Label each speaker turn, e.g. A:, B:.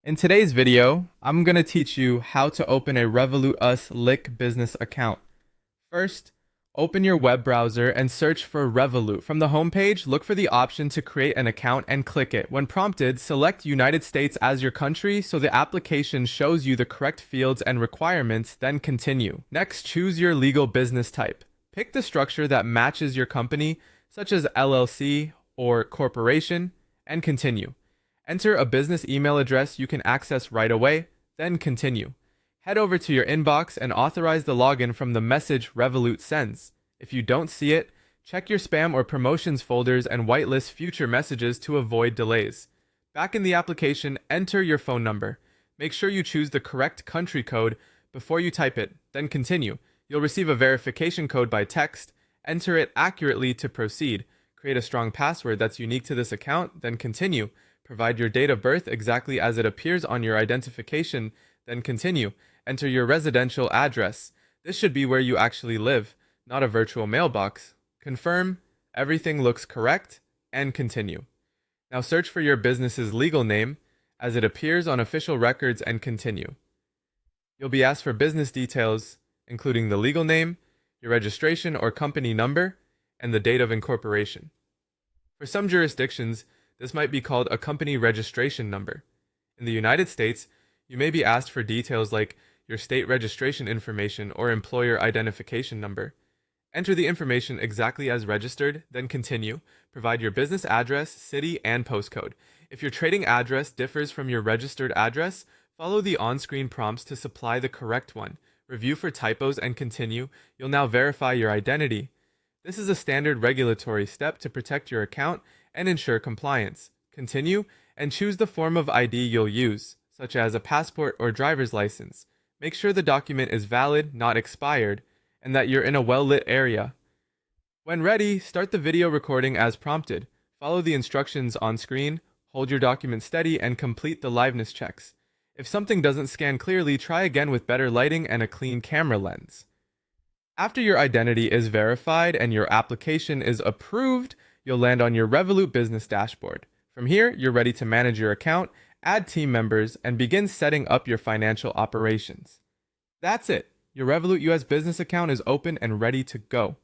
A: In today's video, I'm going to teach you how to open a Revolut LIC business account. First, open your web browser and search for Revolut. From the homepage, look for the option to create an account and click it. When prompted, select United States as your country so the application shows you the correct fields and requirements, then continue. Next, choose your legal business type. Pick the structure that matches your company, such as LLC or corporation, and continue. Enter a business email address you can access right away, then continue. Head over to your inbox and authorize the login from the message Revolut sends. If you don't see it, check your spam or promotions folders and whitelist future messages to avoid delays. Back in the application, enter your phone number. Make sure you choose the correct country code before you type it, then continue. You'll receive a verification code by text. Enter it accurately to proceed. Create a strong password that's unique to this account, then continue. Provide your date of birth exactly as it appears on your identification, then continue. Enter your residential address. This should be where you actually live, not a virtual mailbox. Confirm, everything looks correct, and continue. Now search for your business's legal name as it appears on official records and continue. You'll be asked for business details, including the legal name, your registration or company number, and the date of incorporation. For some jurisdictions, this might be called a company registration number. In the United States, you may be asked for details like your state registration information or employer identification number. Enter the information exactly as registered, then continue. Provide your business address, city, and postcode. If your trading address differs from your registered address, follow the on-screen prompts to supply the correct one. Review for typos and continue. You'll now verify your identity. This is a standard regulatory step to protect your account and ensure compliance. Continue and choose the form of ID you'll use, such as a passport or driver's license. Make sure the document is valid, not expired, and that you're in a well-lit area. When ready, start the video recording as prompted. Follow the instructions on screen, hold your document steady, and complete the liveness checks. If something doesn't scan clearly, try again with better lighting and a clean camera lens. After your identity is verified and your application is approved, you'll land on your Revolut Business dashboard. From here, you're ready to manage your account, add team members, and begin setting up your financial operations. That's it. Your Revolut US business account is open and ready to go.